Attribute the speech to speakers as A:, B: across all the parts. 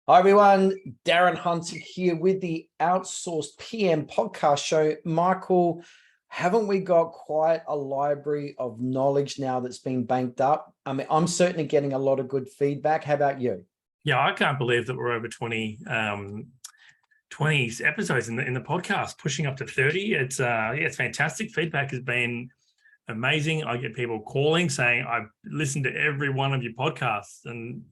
A: Hi everyone, Darren Hunter here with the Outsourced PM Podcast Show. Michael, haven't we got quite a library of knowledge now that's been banked up? I mean, I'm certainly getting a lot of good feedback. How about you?
B: Yeah, I can't believe that we're over 20 episodes in the podcast, pushing up to 30. It's fantastic. Feedback has been amazing. I get people calling saying, I've listened to every one of your podcasts, and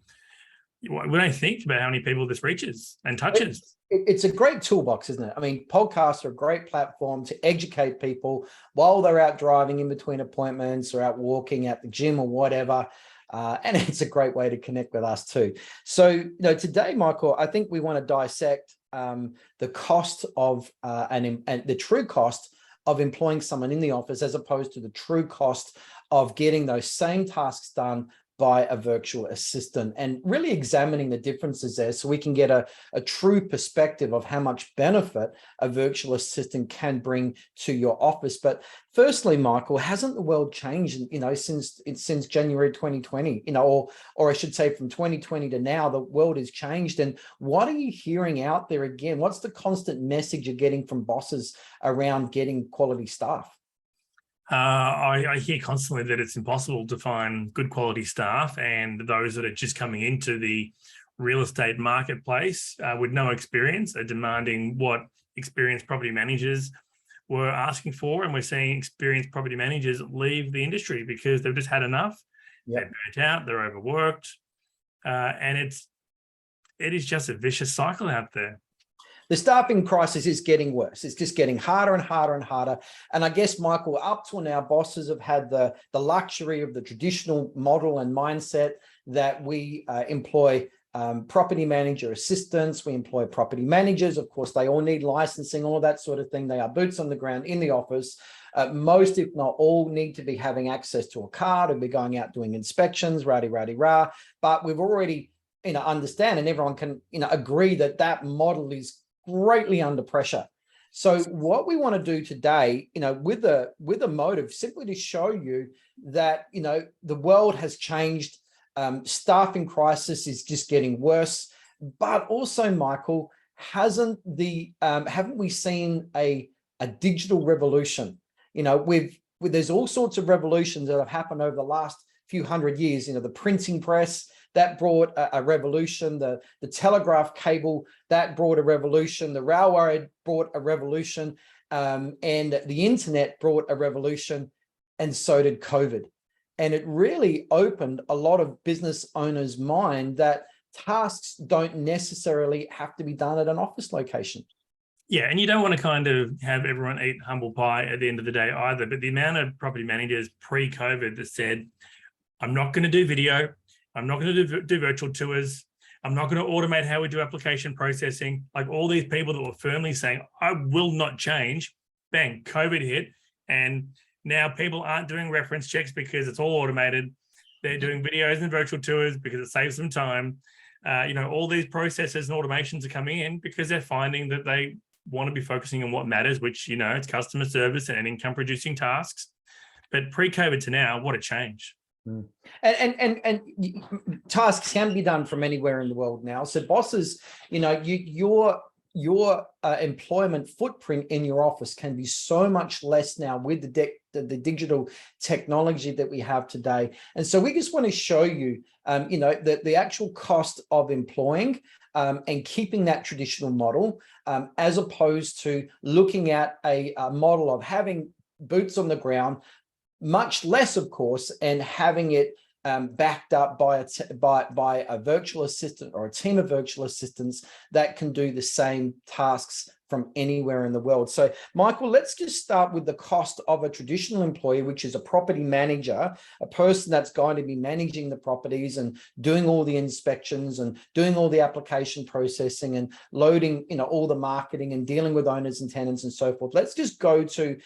B: we don't think about how many people this reaches and touches.
A: It's a great toolbox, isn't it? I mean, podcasts are a great platform to educate people while they're out driving in between appointments or out walking at the gym or whatever. And it's a great way to connect with us too. So, today, Michael, I think we want to dissect the cost of and the true cost of employing someone in the office as opposed to the true cost of getting those same tasks done by a virtual assistant, and really examining the differences there so we can get a true perspective of how much benefit a virtual assistant can bring to your office. But firstly, Michael, hasn't the world changed, since January 2020, or I should say from 2020 to now, the world has changed. And what are you hearing out there again? What's the constant message you're getting from bosses around getting quality staff?
B: I hear constantly that it's impossible to find good quality staff, and those that are just coming into the real estate marketplace with no experience are demanding what experienced property managers were asking for. And we're seeing experienced property managers leave the industry because they've just had enough. Yep. They're burnt out, they're overworked, and it is just a vicious cycle out there.
A: The staffing crisis is getting worse. It's just getting harder and harder and harder. And I guess, Michael, up till now, bosses have had the luxury of the traditional model and mindset that we employ property manager assistants, we employ property managers. Of course, they all need licensing, all that sort of thing. They are boots on the ground in the office. Most, if not all, need to be having access to a card and be going out doing inspections, rah-de-rah-de-rah. But we've already, understand, and everyone can, agree that that model is greatly under pressure. So what we want to do today, with a motive, simply to show you that, the world has changed. Staffing crisis is just getting worse. But also, Michael, haven't we seen a digital revolution? There's all sorts of revolutions that have happened over the last few hundred years. The printing press, that brought a revolution. The telegraph cable, that brought a revolution. The railway brought a revolution, and the internet brought a revolution, and so did COVID. And it really opened a lot of business owners' mind that tasks don't necessarily have to be done at an office location.
B: Yeah, and you don't want to kind of have everyone eat humble pie at the end of the day either. But the amount of property managers pre-COVID that said, I'm not going to do video, I'm not going to do virtual tours, I'm not going to automate how we do application processing. Like all these people that were firmly saying, I will not change, bang, COVID hit. And now people aren't doing reference checks because it's all automated. They're doing videos and virtual tours because it saves them time. All these processes and automations are coming in because they're finding that they want to be focusing on what matters, which, it's customer service and income producing tasks. But pre-COVID to now, what a change.
A: And tasks can be done from anywhere in the world now. So bosses, your employment footprint in your office can be so much less now with the digital technology that we have today. And so we just want to show you, the actual cost of employing and keeping that traditional model, as opposed to looking at a model of having boots on the ground, much less, of course, and having it backed up by a virtual assistant or a team of virtual assistants that can do the same tasks from anywhere in the world. So, Michael, let's just start with the cost of a traditional employee, which is a property manager, a person that's going to be managing the properties and doing all the inspections and doing all the application processing and loading, all the marketing and dealing with owners and tenants and so forth. Let's just go to,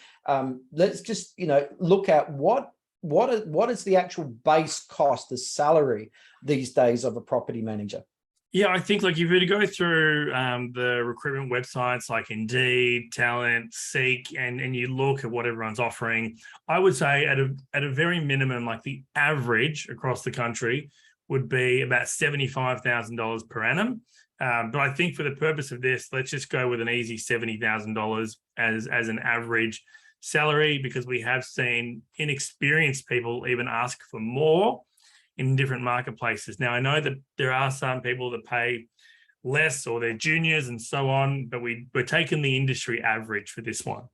A: look at what is the actual base cost, the salary these days of a property manager.
B: Yeah, I think if you were to go through the recruitment websites like Indeed, Talent, Seek, and you look at what everyone's offering, I would say at a very minimum, the average across the country would be about $75,000 per annum. But I think for the purpose of this, let's just go with an easy $70,000 as an average salary, because we have seen inexperienced people even ask for more in different marketplaces. Now, I know that there are some people that pay less, or they're juniors and so on, but we're taking the industry average for this one.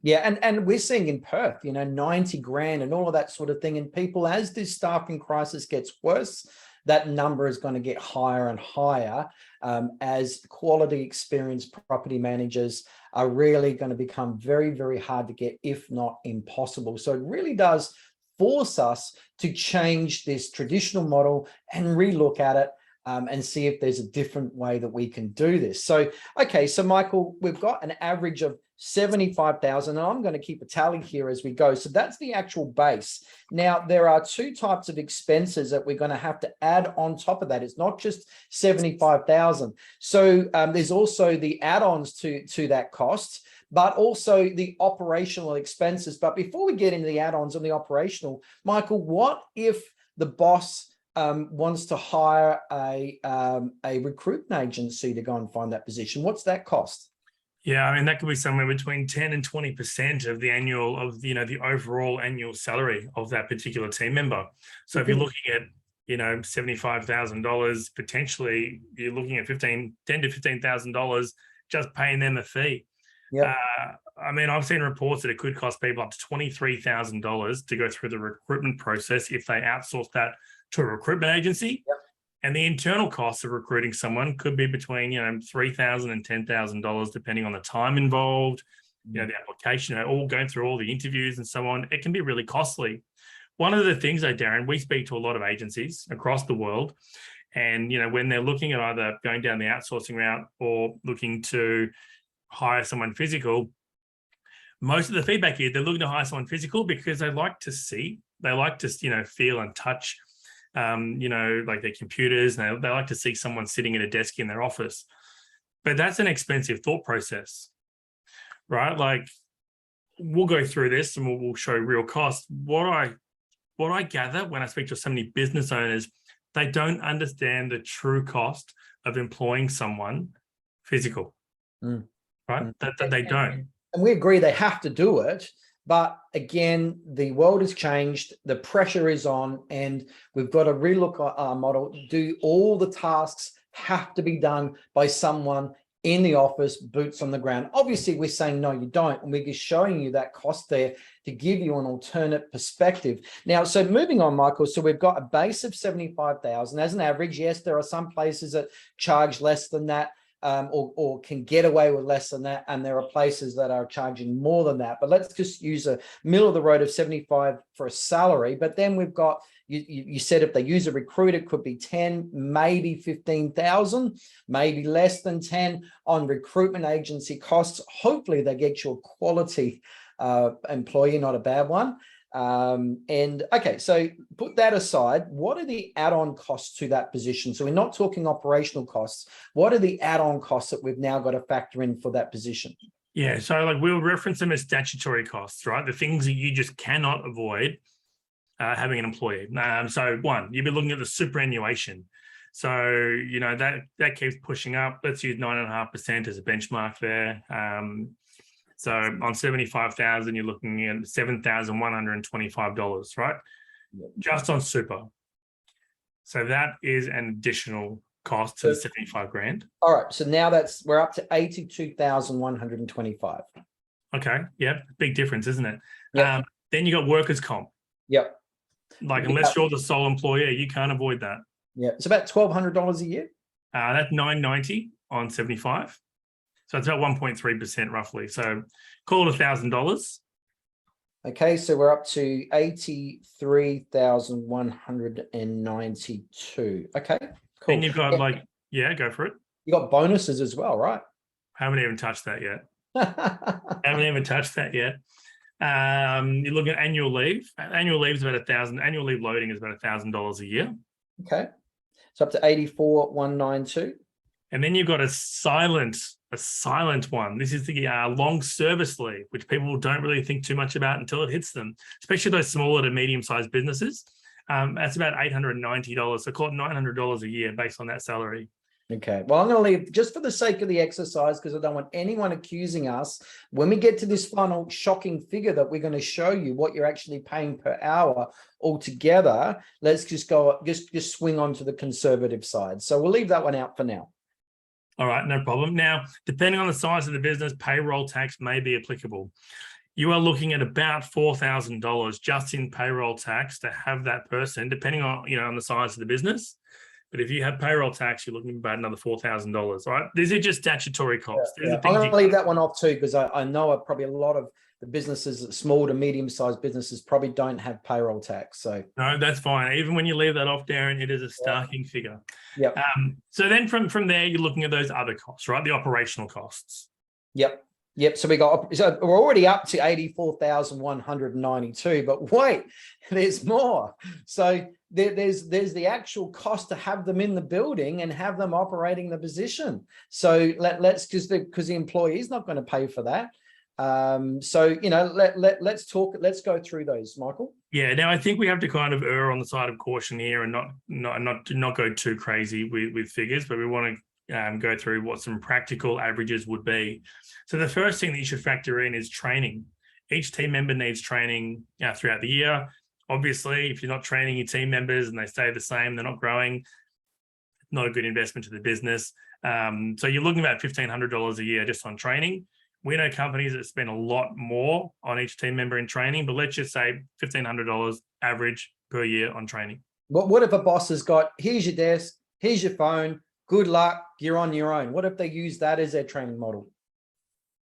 A: Yeah, and we're seeing in Perth, 90 grand and all of that sort of thing. And people, as this staffing crisis gets worse, that number is going to get higher and higher, as quality experienced property managers are really going to become very, very hard to get, if not impossible. So it really does force us to change this traditional model and relook at it, and see if there's a different way that we can do this. So, okay, so Michael, we've got an average of 75,000, and I'm going to keep a tally here as we go. So that's the actual base. Now, there are two types of expenses that we're going to have to add on top of that. It's not just 75,000. So there's also the add-ons to that cost, but also the operational expenses. But before we get into the add-ons and the operational, Michael, what if the boss wants to hire a recruitment agency to go and find that position? What's that cost?
B: Yeah, I mean, that could be somewhere between 10 and 20% of the annual, of the overall annual salary of that particular team member. So if you're looking at, $75,000, potentially you're looking at $10 to $15,000 just paying them a fee.
A: Yeah.
B: I mean, I've seen reports that it could cost people up to $23,000 to go through the recruitment process if they outsource that to a recruitment agency.
A: Yep.
B: And the internal costs of recruiting someone could be between, $3,000 and $10,000, depending on the time involved, the application, all going through all the interviews and so on. It can be really costly. One of the things, though, Darren, we speak to a lot of agencies across the world, and, when they're looking at either going down the outsourcing route or looking to hire someone physical, most of the feedback is they're looking to hire someone physical because they like to feel and touch, like their computers, and they like to see someone sitting at a desk in their office. But that's an expensive thought process, right? Like, we'll go through this and we'll show real cost. What I gather when I speak to so many business owners, they don't understand the true cost of employing someone physical, right? That they don't.
A: And we agree they have to do it. But again, the world has changed, the pressure is on, and we've got to relook at our model. Do all the tasks have to be done by someone in the office, boots on the ground? Obviously, we're saying, no, you don't. And we're just showing you that cost there to give you an alternate perspective. Now, so moving on, Michael, so we've got a base of 75,000 as an average. Yes, there are some places that charge less than that. Or can get away with less than that, and there are places that are charging more than that. But let's just use a middle of the road of 75 for a salary. But then we've got, you said if they use a recruiter, it could be 10, maybe 15,000, maybe less than 10 on recruitment agency costs. Hopefully they get you a quality employee, not a bad one. And okay, so put that aside, what are the add-on costs to that position? So we're not talking operational costs. What are the add-on costs that we've now got to factor in for that position?
B: Yeah, so like we'll reference them as statutory costs, right? The things that you just cannot avoid having an employee. So one, you'll be looking at the superannuation. So, that keeps pushing up. Let's use 9.5% as a benchmark there. So on 75,000, you're looking at $7,125, right?
A: Yep.
B: Just on super. So that is an additional cost to the 75 grand.
A: All right. So now we're up to 82,125.
B: Okay. Yep. Big difference, isn't it?
A: Yep.
B: Then you got workers' comp.
A: Yep.
B: Like, unless you're the sole employer, you can't avoid that.
A: Yeah. It's about $1,200 a year.
B: That's $990 on 75. So it's about 1.3% roughly. So call it $1,000.
A: Okay, so we're up to 83,192. Okay, cool.
B: Then you've got go for it.
A: You got bonuses as well, right?
B: Haven't even touched that yet. You're looking at annual leave. Annual leave is about $1,000. Annual leave loading is about $1,000 a year.
A: Okay, so up to 84,192.
B: And then you've got a silent one. This is the long service leave, which people don't really think too much about until it hits them, especially those smaller to medium-sized businesses. That's about $890. So call it $900 a year based on that salary.
A: Okay. Well, I'm going to leave just for the sake of the exercise, because I don't want anyone accusing us when we get to this final shocking figure that we're going to show you what you're actually paying per hour altogether. Let's just go, just swing on to the conservative side. So we'll leave that one out for now.
B: All right, no problem. Now, depending on the size of the business, payroll tax may be applicable. You are looking at about $4,000 just in payroll tax to have that person, depending on, on the size of the business. But if you have payroll tax, you're looking at about another $4,000, right? These are just statutory costs.
A: Yeah. I'm going to leave that one off too, because I know probably a lot of the businesses, small to medium-sized businesses, probably don't have payroll tax. So
B: no, that's fine. Even when you leave that off, Darren, it is a starking figure.
A: Yep.
B: So then from there, you're looking at those other costs, right? The operational costs.
A: Yep. So we're already up to 84,192, but wait, there's more. So there's the actual cost to have them in the building and have them operating the position. So let's just, because the employee is not going to pay for that. Let's go through those, Michael.
B: Yeah. Now I think we have to kind of err on the side of caution here and not go too crazy with figures, but we want to go through what some practical averages would be. So the first thing that you should factor in is training. Each team member needs training throughout the year. Obviously, if you're not training your team members and they stay the same, they're not growing, not a good investment to the business. So you're looking at about $1,500 a year just on training. We know companies that spend a lot more on each team member in training, but let's just say $1,500 average per year on training.
A: What if a boss has got, here's your desk, here's your phone, good luck, you're on your own? What if they use that as their training model?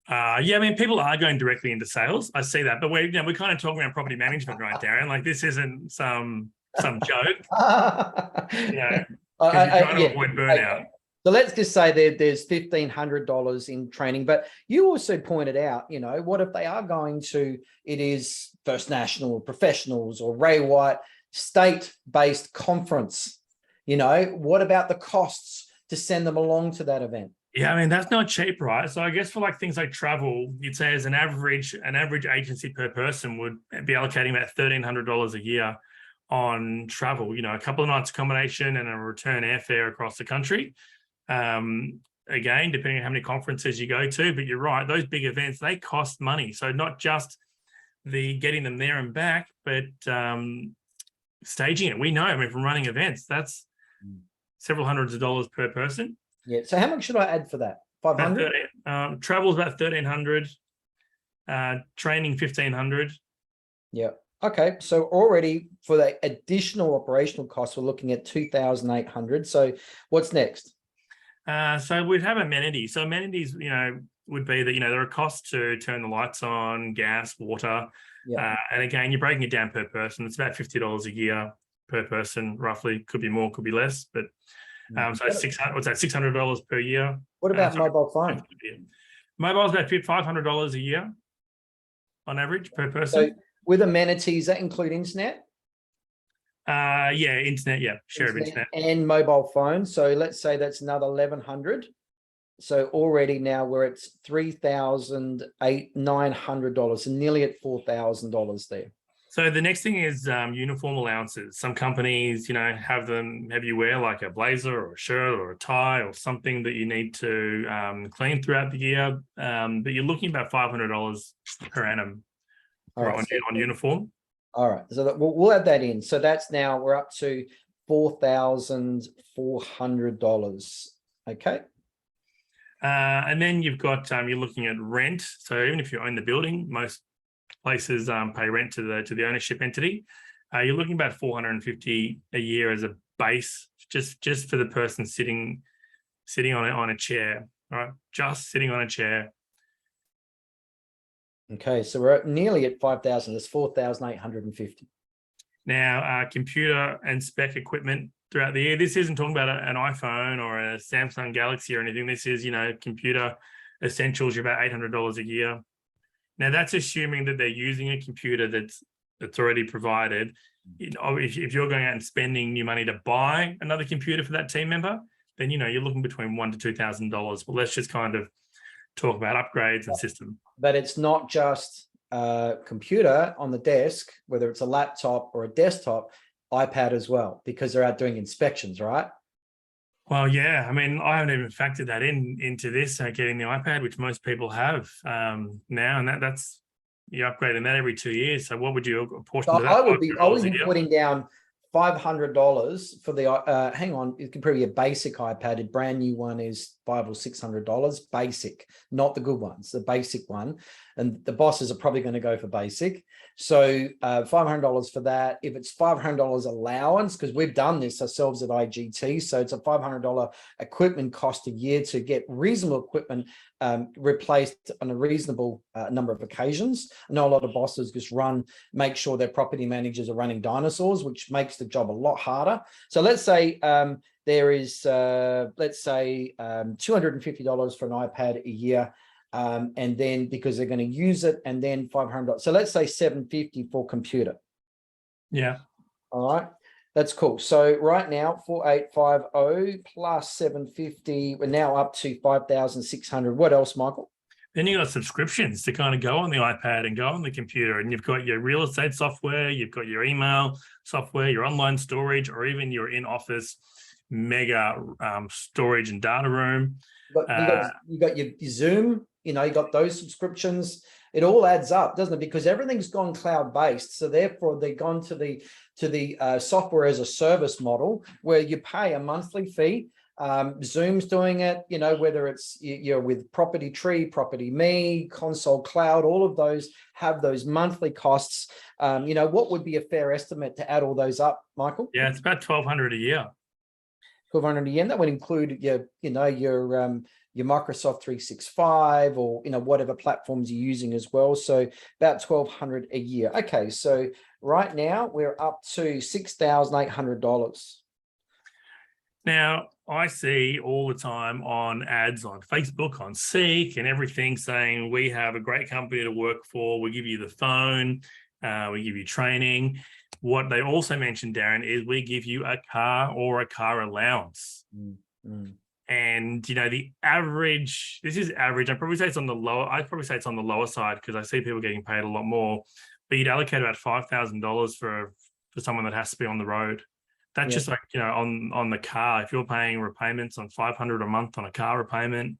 B: People are going directly into sales. I see that, but we're kind of talking about property management, right, Darren? Like this isn't some joke. Because you're trying to avoid burnout.
A: So let's just say there's $1,500 in training, but you also pointed out, what if they are going to, it is First National, professionals, or Ray White state-based conference? What about the costs to send them along to that event?
B: Yeah, that's not cheap, right? So I guess for like things like travel, you'd say as an average agency per person would be allocating about $1,300 a year on travel, a couple of nights accommodation and a return airfare across the country. Again, depending on how many conferences you go to, but you're right, those big events, they cost money. So not just the getting them there and back, but staging it. We know, from running events, that's several hundreds of dollars per person.
A: Yeah. So how much should I add for that? 500?
B: Travel is about 1,300. Training 1,500.
A: Yeah. Okay. So already for the additional operational costs, we're looking at 2,800. So what's next?
B: So we'd have amenities. So amenities, would be that, there are costs to turn the lights on, gas, water. Yeah. And again, you're breaking it down per person. It's about $50 a year per person, roughly. Could be more, could be less, but so $600 per year.
A: What about mobile phone?
B: Mobile's about $500 a year on average per person.
A: So with amenities, that include internet?
B: Internet, share of internet. And
A: mobile phone. So let's say that's another 1,100. So already now we're at $3,900, so nearly at $4,000 there.
B: So the next thing is uniform allowances. Some companies, have you wear like a blazer or a shirt or a tie or something that you need to clean throughout the year. But you're looking about $500 per annum on uniform. All right.
A: So we'll add that in. So that's now we're up to $4,400. Okay.
B: And then you've got, you're looking at rent. So even if you own the building, most places pay rent to the ownership entity. You're looking about $450 a year as a base, just for the person sitting on a chair, right? Just sitting on a chair.
A: Okay, so we're nearly at 5,000. That's 4,850.
B: Now, computer and spec equipment throughout the year. This isn't talking about an iPhone or a Samsung Galaxy or anything. This is, computer essentials. You're about $800 a year. Now, that's assuming that they're using a computer that's already provided. If you're going out and spending new money to buy another computer for that team member, then, you're looking between $1,000 to $2,000. But let's just kind of talk about upgrades and system.
A: But it's not just a computer on the desk, whether it's a laptop or a desktop. iPad as well, because they're out doing inspections, right?
B: Well, yeah. I mean, I haven't even factored that into this, getting the iPad, which most people have now, and that's you're upgrading that every 2 years. So what would you apportion
A: So
B: to that?
A: I would be
B: $500
A: putting down $500 for the hang on, it could probably be a basic iPad. A brand new one is $500 or $600 basic, not the good ones, the basic one. And the bosses are probably going to go for basic. So $500 for that. If it's $500 allowance, because we've done this ourselves at IGT, so it's a $500 equipment cost a year to get reasonable equipment replaced on a reasonable number of occasions. I know a lot of bosses just make sure their property managers are running dinosaurs, which makes the job a lot harder. So let's say there is, $250 for an iPad a year. And then because they're going to use it, and then $500. So let's say $750 for computer.
B: Yeah.
A: All right. That's cool. So right now, 4,850 plus 750, we're now up to 5,600. What else, Michael?
B: Then you got subscriptions to kind of go on the iPad and go on the computer, and you've got your real estate software, you've got your email software, your online storage, or even your in-office mega storage and data room.
A: You got your Zoom, you got those subscriptions. It all adds up, doesn't it? Because everything's gone cloud-based. So therefore, they've gone to the software as a service model where you pay a monthly fee. Zoom's doing it, whether it's you're with Property Tree, Property Me, Console Cloud, all of those have those monthly costs. What would be a fair estimate to add all those up, Michael?
B: Yeah, it's about $1,200 a year.
A: $1,200 a year. And that would include your Microsoft 365 or whatever platforms you're using as well. So about $1,200 a year. Okay, so right now we're up to $6,800.
B: Now, I see all the time on ads on Facebook, on Seek, and everything saying we have a great company to work for. We give you the phone, we give you training. What they also mentioned, Darren, is we give you a car or a car allowance. Mm-hmm. And the average, this is average. I'd probably say it's on the lower side because I see people getting paid a lot more. But you'd allocate about $5,000 for someone that has to be on the road. That's just like, on the car. If you're paying repayments on $500 a month on a car repayment,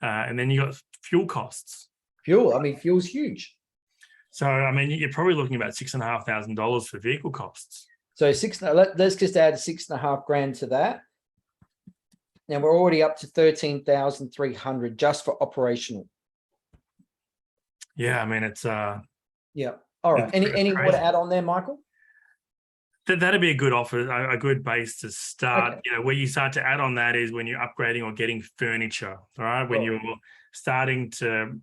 B: and then you got fuel costs.
A: Fuel's huge.
B: So, you're probably looking about $6,500 for vehicle costs.
A: So let's just add $6,500 to that. Now we're already up to $13,300 just for operational.
B: Yeah, it's
A: yeah. All right. Any more to add on there, Michael?
B: That'd be a good offer, a good base to start. Okay. Where you start to add on that is when you're upgrading or getting furniture. All right, when you're starting to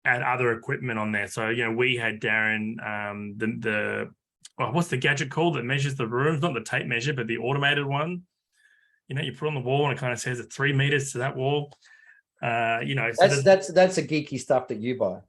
B: add other equipment on there. So we had, Darren, what's the gadget called that measures the rooms? Not the tape measure, but the automated one. You put on the wall and it kind of says it's 3 meters to that wall. So
A: that's a geeky stuff that you buy.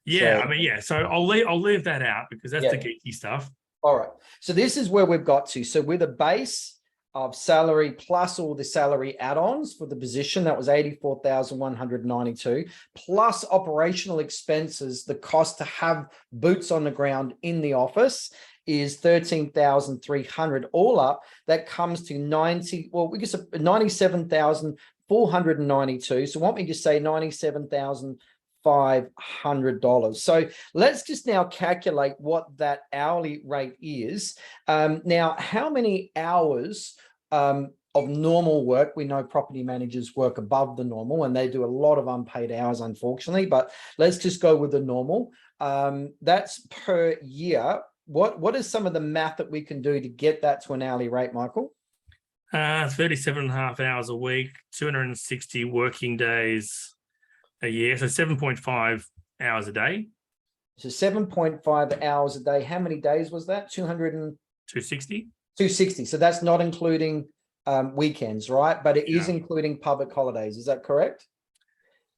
B: Yeah, So I'll leave that out because that's the geeky stuff.
A: All right. So this is where we've got to. So with a base of salary plus all the salary add-ons for the position, that was $84,192, plus operational expenses, the cost to have boots on the ground in the office is $13,300. All up, that comes to $97,492. So why don't we just say $97,500. So let's just now calculate what that hourly rate is. Now, how many hours of normal work? We know property managers work above the normal and they do a lot of unpaid hours, unfortunately, but let's just go with the normal. That's per year. What is some of the math that we can do to get that to an hourly rate, Michael?
B: 37.5 hours a week, 260 working days a year, so 7.5 hours a day.
A: So 7.5 hours a day. How many days was that?
B: 260.
A: 260. So that's not including weekends, right? But it is including public holidays. Is that correct?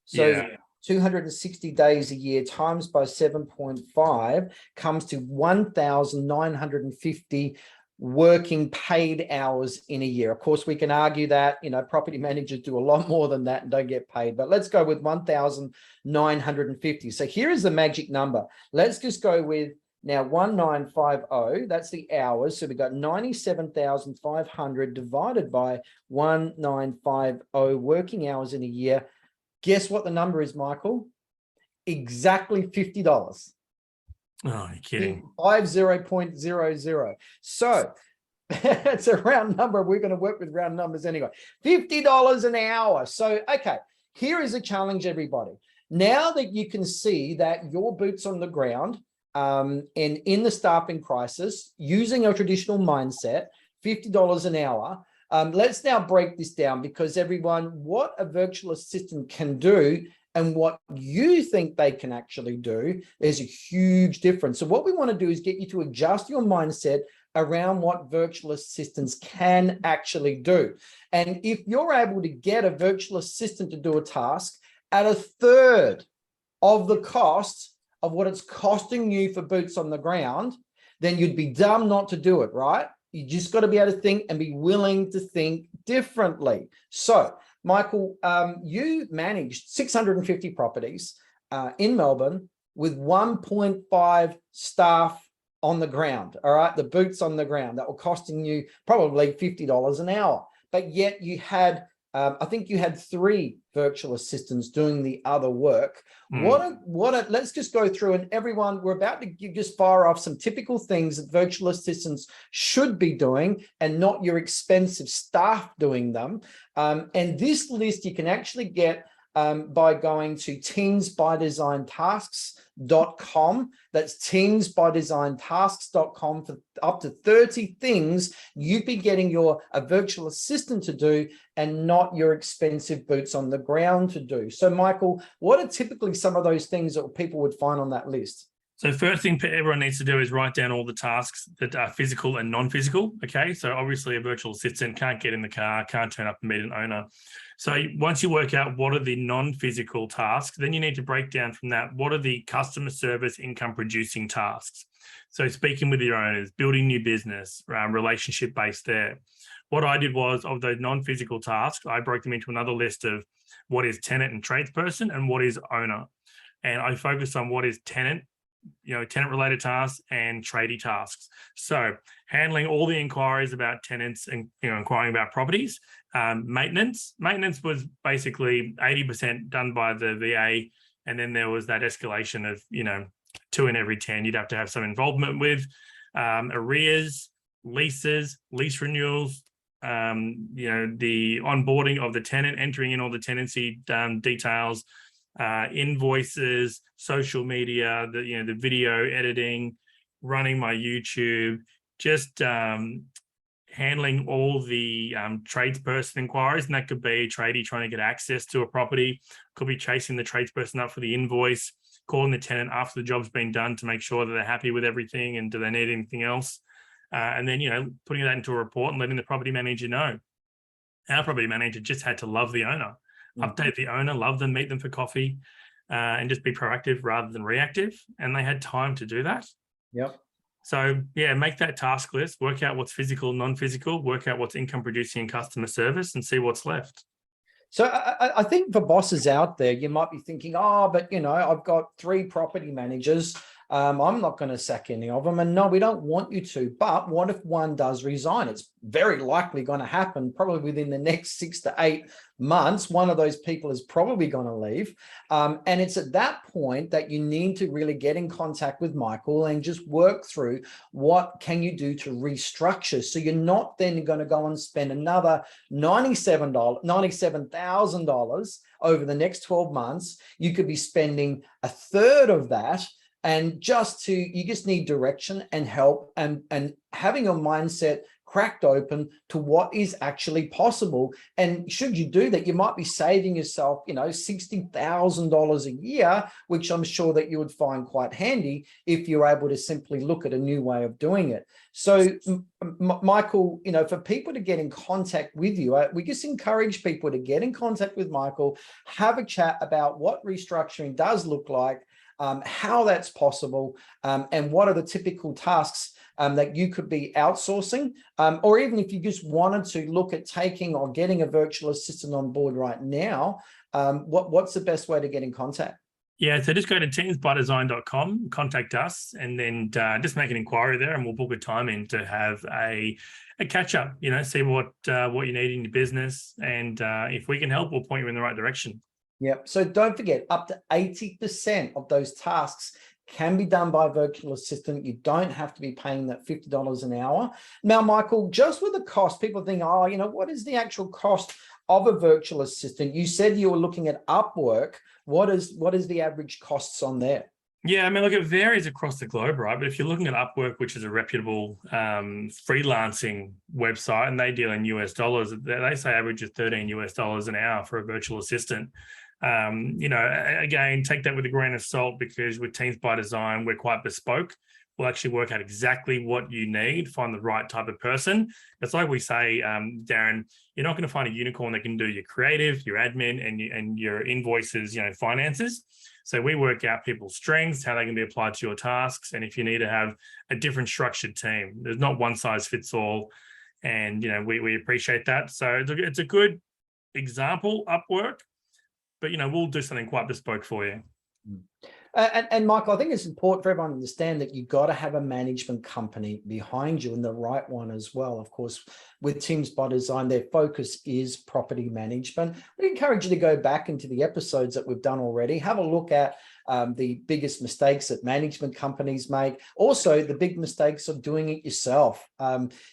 A: So 260 days a year times by 7.5 comes to 1,950 working paid hours in a year. Of course, we can argue that, property managers do a lot more than that and don't get paid, but let's go with 1,950. So here is the magic number. Let's just go with Now, 1950, that's the hours. So we've got 97,500 divided by 1950 working hours in a year. Guess what the number is, Michael? Exactly $50.
B: Oh, you're kidding.
A: 50.00. So it's a round number. We're going to work with round numbers anyway. $50 an hour. So, okay, here is a challenge, everybody. Now that you can see that your boots on the ground and in the staffing crisis, using a traditional mindset, $50 an hour. Let's now break this down, because everyone, what a virtual assistant can do and what you think they can actually do, there's a huge difference. So what we want to do is get you to adjust your mindset around what virtual assistants can actually do. And if you're able to get a virtual assistant to do a task at a third of the cost of what it's costing you for boots on the ground, then you'd be dumb not to do it, right? You just got to be able to think and be willing to think differently. So, Michael, you managed 650 properties in Melbourne with 1.5 staff on the ground, all right? The boots on the ground that were costing you probably $50 an hour. But yet you had, I think you had 3 virtual assistants doing the other work. Let's just go through, and everyone, we're about to just fire off some typical things that virtual assistants should be doing and not your expensive staff doing them. And this list you can actually get by going to teamsbydesigntasks.com. That's teamsbydesigntasks.com for up to 30 things you'd be getting a virtual assistant to do and not your expensive boots on the ground to do. So, Michael, what are typically some of those things that people would find on that list?
B: So first thing everyone needs to do is write down all the tasks that are physical and non-physical. Okay, so obviously a virtual assistant can't get in the car, can't turn up and meet an owner. So once you work out what are the non-physical tasks, then you need to break down from that, what are the customer service income producing tasks? So speaking with your owners, building new business, relationship based there. What I did was, of those non-physical tasks, I broke them into another list of what is tenant and tradesperson and what is owner. And I focused on what is tenant related tasks and tradie tasks. So handling all the inquiries about tenants and, inquiring about properties. Maintenance was basically 80% done by the VA. And then there was that escalation of, 2 in every 10 you'd have to have some involvement with. Arrears, leases, lease renewals, the onboarding of the tenant, entering in all the tenancy details, invoices, social media, the video editing, running my YouTube, just handling all the tradesperson inquiries. And that could be a tradie trying to get access to a property, could be chasing the tradesperson up for the invoice, calling the tenant after the job's been done to make sure that they're happy with everything and do they need anything else. And then, putting that into a report and letting the property manager know. Our property manager just had to love the owner. Update the owner, love them, meet them for coffee, and just be proactive rather than reactive. And they had time to do that.
A: Yep.
B: So, make that task list, work out what's physical, non-physical, work out what's income producing and customer service, and see what's left.
A: So I think for bosses out there, you might be thinking, but, I've got 3 property managers. I'm not going to sack any of them. And no, we don't want you to. But what if one does resign? It's very likely going to happen probably within the next 6 to 8 months. One of those people is probably going to leave. And it's at that point that you need to really get in contact with Michael and just work through what can you do to restructure. So you're not then going to go and spend another $97,000 over the next 12 months. You could be spending a third of that. And you just need direction and help and having your mindset cracked open to what is actually possible. And should you do that, you might be saving yourself, $60,000 a year, which I'm sure that you would find quite handy if you're able to simply look at a new way of doing it. So, Michael, for people to get in contact with you, we just encourage people to get in contact with Michael, have a chat about what restructuring does look like, how that's possible, and what are the typical tasks that you could be outsourcing, or even if you just wanted to look at taking or getting a virtual assistant on board right now, what's the best way to get in contact?
B: Yeah, so just go to teamsbydesign.com, contact us, and then just make an inquiry there, and we'll book a time in to have a catch up. See what you need in your business, and if we can help, we'll point you in the right direction.
A: Yep. So don't forget, up to 80% of those tasks can be done by a virtual assistant. You don't have to be paying that $50 an hour. Now, Michael, just with the cost, people think, oh, what is the actual cost of a virtual assistant? You said you were looking at Upwork. What is the average costs on there?
B: Yeah, I mean, look, it varies across the globe, right? But if you're looking at Upwork, which is a reputable freelancing website, and they deal in US dollars, they say average of $13 an hour for a virtual assistant. Again, take that with a grain of salt, because with Teams by Design, we're quite bespoke. We'll actually work out exactly what you need, find the right type of person. It's like we say, Darren, you're not going to find a unicorn that can do your creative, your admin, and your invoices, finances. So we work out people's strengths, how they can be applied to your tasks, and if you need to have a different structured team. There's not one size fits all, and we appreciate that. So it's a good example, Upwork, but we'll do something quite bespoke for you.
A: And Michael, I think it's important for everyone to understand that you've got to have a management company behind you, and the right one as well. Of course, with Teams by Design, their focus is property management. We encourage you to go back into the episodes that we've done already. Have a look at the biggest mistakes that management companies make. Also, the big mistakes of doing it yourself.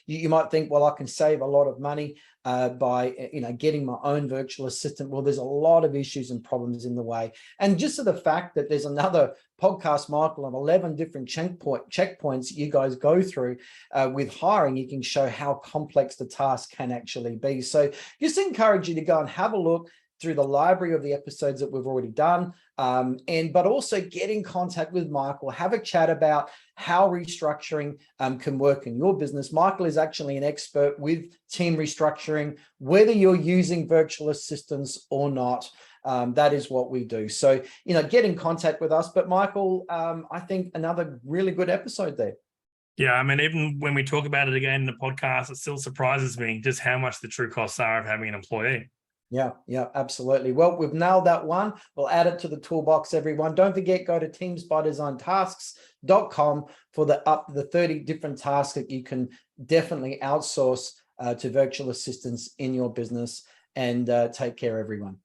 A: You might think, well, I can save a lot of money by getting my own virtual assistant. Well, there's a lot of issues and problems in the way. And just to the fact that there's another podcast, Michael, of 11 different checkpoints you guys go through with hiring, you can show how complex the task can actually be. So just encourage you to go and have a look through the library of the episodes that we've already done, but also get in contact with Michael, have a chat about how restructuring can work in your business. Michael is actually an expert with team restructuring, whether you're using virtual assistants or not. That is what we do. So, get in contact with us. But Michael, I think another really good episode there.
B: Yeah, I mean, even when we talk about it again in the podcast, it still surprises me just how much the true costs are of having an employee.
A: Yeah, absolutely. Well, we've nailed that one. We'll add it to the toolbox, everyone. Don't forget, go to teamsbydesigntasks.com for the 30 different tasks that you can definitely outsource to virtual assistants in your business. And take care, everyone.